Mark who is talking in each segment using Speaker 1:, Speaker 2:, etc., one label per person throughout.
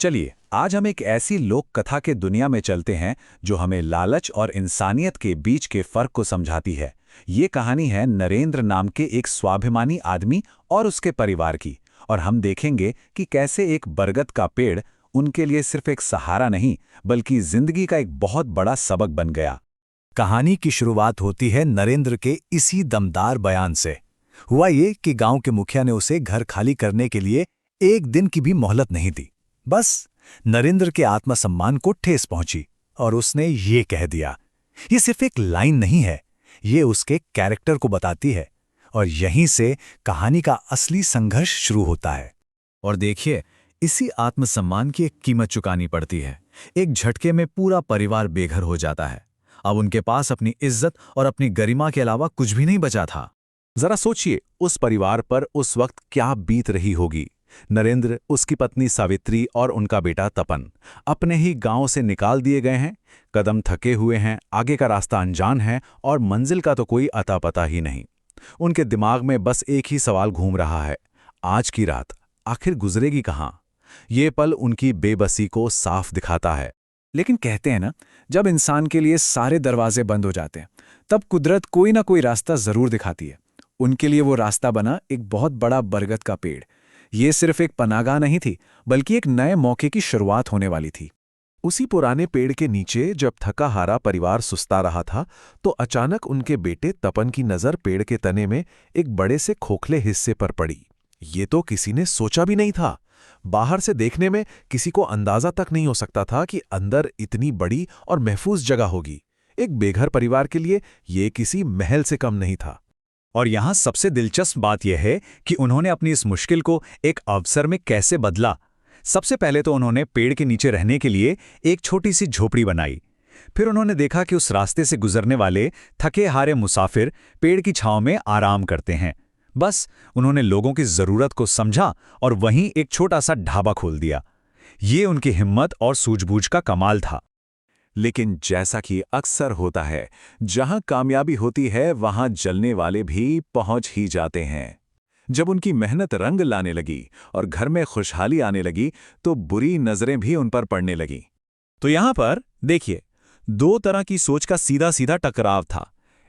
Speaker 1: चलिए आज हम एक ऐसी लोक कथा के दुनिया में चलते हैं जो हमें लालच और इंसानियत के बीच के फर्क को समझाती है। ये कहानी है नरेंद्र नाम के एक स्वाभिमानी आदमी और उसके परिवार की, और हम देखेंगे कि कैसे एक बरगद का पेड़ उनके लिए सिर्फ एक सहारा नहीं बल्कि जिंदगी का एक बहुत बड़ा सबक बन गया।
Speaker 2: कहानी की शुरुआत होती है नरेंद्र के इसी दमदार बयान से। हुआ ये कि गांव के मुखिया ने उसे घर खाली करने के लिए एक दिन की भी मोहलत नहीं दी। बस नरेंद्र के आत्मसम्मान को ठेस पहुंची और उसने ये कह दिया। ये सिर्फ एक लाइन नहीं है, ये उसके कैरेक्टर को बताती है, और यहीं से कहानी का असली संघर्ष शुरू होता है।
Speaker 3: और देखिए, इसी आत्मसम्मान की एक कीमत चुकानी पड़ती है। एक झटके में पूरा परिवार बेघर हो जाता है। अब उनके पास अपनी इज्जत और अपनी गरिमा के अलावा कुछ भी नहीं बचा था।
Speaker 1: जरा सोचिए उस परिवार पर उस वक्त क्या बीत रही होगी। नरेंद्र, उसकी पत्नी सावित्री और उनका बेटा तपन अपने ही गांव से निकाल दिए गए हैं। कदम थके हुए हैं, आगे का रास्ता अनजान है और मंजिल का तो कोई अता पता ही नहीं। उनके दिमाग में बस एक ही सवाल घूम रहा है, आज की रात आखिर गुजरेगी कहाँ। ये पल उनकी बेबसी को साफ दिखाता है।
Speaker 4: लेकिन कहते हैं ना, जब इंसान के लिए सारे दरवाजे बंद हो जाते हैं तब कुदरत कोई ना कोई रास्ता जरूर दिखाती है। उनके लिए वो रास्ता बना एक बहुत बड़ा बरगद का पेड़। ये सिर्फ एक पनाहगाह नहीं थी बल्कि एक नए मौके की शुरुआत होने वाली थी।
Speaker 5: उसी पुराने पेड़ के नीचे जब थका हारा परिवार सुस्ता रहा था तो अचानक उनके बेटे तपन की नज़र पेड़ के तने में एक बड़े से खोखले हिस्से पर पड़ी। ये तो किसी ने सोचा भी नहीं था। बाहर से देखने में किसी को अंदाजा तक नहीं हो सकता था कि अंदर इतनी बड़ी और महफूज जगह होगी। एक बेघर परिवार के लिए ये किसी महल से कम नहीं था।
Speaker 2: और यहाँ सबसे दिलचस्प बात यह है कि उन्होंने अपनी इस मुश्किल को एक अवसर में कैसे बदला। सबसे पहले तो उन्होंने पेड़ के नीचे रहने के लिए एक छोटी सी झोपड़ी बनाई। फिर उन्होंने देखा कि उस रास्ते से गुजरने वाले थके हारे मुसाफिर पेड़ की छांव में आराम करते हैं। बस उन्होंने लोगों की जरूरत को समझा और वहीं एक छोटा सा ढाबा खोल दिया। ये उनकी हिम्मत और सूझबूझ का कमाल था।
Speaker 1: लेकिन जैसा कि अक्सर होता है, जहां कामयाबी होती है वहां जलने वाले भी पहुंच ही जाते हैं। जब उनकी मेहनत रंग लाने लगी और घर में खुशहाली आने लगी तो बुरी नजरें भी उन पर पड़ने लगीं।
Speaker 3: तो यहां पर देखिए, दो तरह की सोच का सीधा सीधा टकराव था।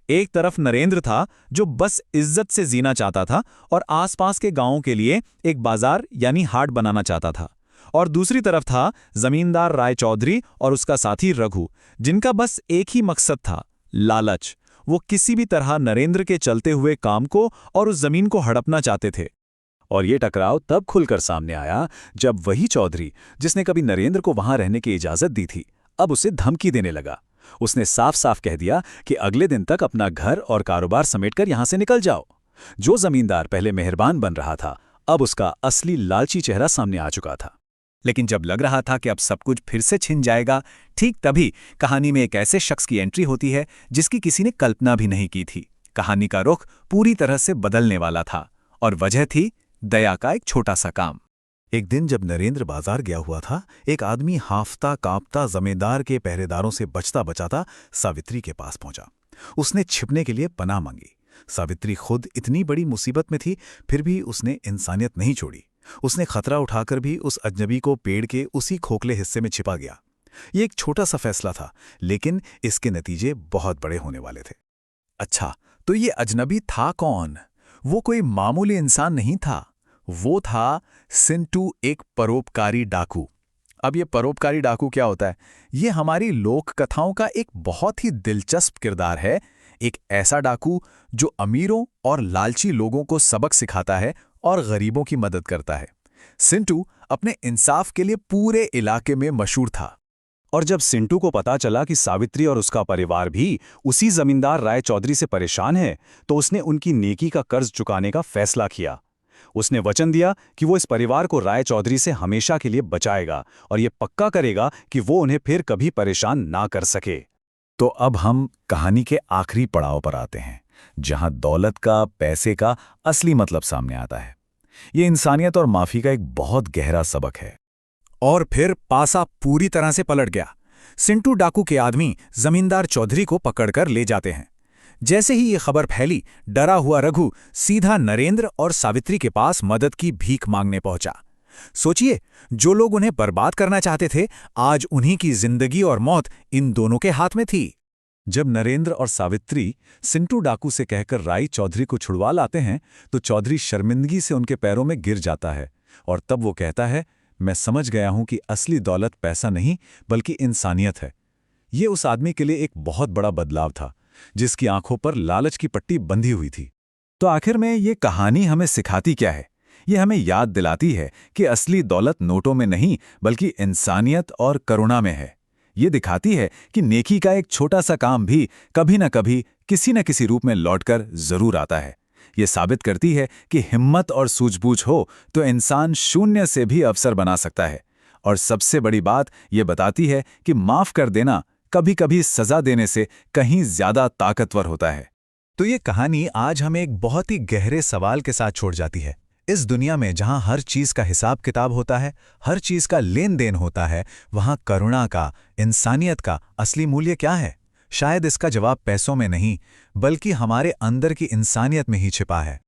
Speaker 3: एक तरफ नरेंद्र था जो बस इज्जत से जीना चाहता था और आसपास के गांवों के लिए एक बाजार यानी हाट बनाना चाहता था, और दूसरी तरफ था जमींदार राय चौधरी और उसका साथी रघु, जिनका बस एक ही मकसद था, लालच। वो किसी भी तरह नरेंद्र के चलते हुए काम को और उस जमीन को हड़पना चाहते थे।
Speaker 1: और ये टकराव तब खुलकर सामने आया जब वही चौधरी, जिसने कभी नरेंद्र को वहां रहने की इजाजत दी थी, अब उसे धमकी देने लगा। उसने साफ साफ कह दिया कि अगले दिन तक अपना घर और कारोबार समेटकर यहां से निकल जाओ। जो जमींदार पहले मेहरबान बन रहा था, अब उसका असली लालची चेहरा सामने आ चुका था।
Speaker 4: लेकिन जब लग रहा था कि अब सब कुछ फिर से छिन जाएगा, ठीक तभी कहानी में एक ऐसे शख्स की एंट्री होती है जिसकी किसी ने कल्पना भी नहीं की थी। कहानी का रुख पूरी तरह से बदलने वाला था, और वजह थी दया का एक छोटा सा काम।
Speaker 2: एक दिन जब नरेंद्र बाजार गया हुआ था, एक आदमी हांफता कांपता जमींदार के पहरेदारों से बचता बचाता सावित्री के पास पहुंचा। उसने छिपने के लिए पनाह मांगी। सावित्री खुद इतनी बड़ी मुसीबत में थी, फिर भी उसने इंसानियत नहीं छोड़ी। उसने खतरा उठाकर भी उस अजनबी को पेड़ के उसी खोखले हिस्से में छिपा गया। ये एक छोटा सा फैसला था, लेकिन इसके नतीजे बहुत बड़े होने वाले थे।
Speaker 4: अच्छा, तो ये अजनबी था कौन? वो कोई मामूली इंसान नहीं था, वो था सिंटू, एक परोपकारी डाकू। अब ये परोपकारी डाकू क्या होता है? ये हमारी लोक कथाओं का एक बहुत ही दिलचस्प किरदार है। एक ऐसा डाकू जो अमीरों और लालची लोगों को सबक सिखाता है और गरीबों की मदद करता है। सिंटू अपने इंसाफ के लिए पूरे इलाके में मशहूर था।
Speaker 1: और जब सिंटू को पता चला कि सावित्री और उसका परिवार भी उसी जमींदार राय चौधरी से परेशान है, तो उसने उनकी नेकी का कर्ज चुकाने का फैसला किया। उसने वचन दिया कि वो इस परिवार को राय चौधरी से हमेशा के लिए बचाएगा और ये पक्का करेगा कि वो उन्हें फिर कभी परेशान ना कर सके।
Speaker 2: तो अब हम कहानी के आखिरी पड़ाव पर आते हैं, जहां दौलत का, पैसे का असली मतलब सामने आता है। ये इंसानियत और माफी का एक बहुत गहरा सबक है।
Speaker 4: और फिर पासा पूरी तरह से पलट गया। सिंटू डाकू के आदमी जमींदार चौधरी को पकड़कर ले जाते हैं। जैसे ही ये खबर फैली, डरा हुआ रघु सीधा नरेंद्र और सावित्री के पास मदद की भीख मांगने पहुंचा।
Speaker 2: सोचिए, जो लोग उन्हें बर्बाद करना चाहते थे, आज उन्हीं की जिंदगी और मौत इन दोनों के हाथ में थी।
Speaker 1: जब नरेंद्र और सावित्री सिंटू डाकू से कहकर राई चौधरी को छुड़वा लाते हैं तो चौधरी शर्मिंदगी से उनके पैरों में गिर जाता है और तब वो कहता है, मैं समझ गया हूं कि असली दौलत पैसा नहीं बल्कि इंसानियत है। ये उस आदमी के लिए एक बहुत बड़ा बदलाव था, जिसकी आंखों पर लालच की पट्टी बंधी हुई थी।
Speaker 4: तो आखिर में ये कहानी हमें सिखाती क्या है? ये हमें याद दिलाती है कि असली दौलत नोटों में नहीं बल्कि इंसानियत और करुणा में है। ये दिखाती है कि नेकी का एक छोटा सा काम भी कभी न कभी किसी न किसी रूप में लौटकर जरूर आता है। ये साबित करती है कि हिम्मत और सूझबूझ हो तो इंसान शून्य से भी अवसर बना सकता है। और सबसे बड़ी बात ये बताती है कि माफ कर देना कभी कभी सजा देने से कहीं ज्यादा ताकतवर होता है।
Speaker 2: तो ये कहानी आज हमें एक बहुत ही गहरे सवाल के साथ छोड़ जाती है। इस दुनिया में जहां हर चीज का हिसाब किताब होता है, हर चीज का लेन देन होता है, वहां करुणा का, इंसानियत का असली मूल्य क्या है? शायद इसका जवाब पैसों में नहीं बल्कि हमारे अंदर की इंसानियत में ही छिपा है।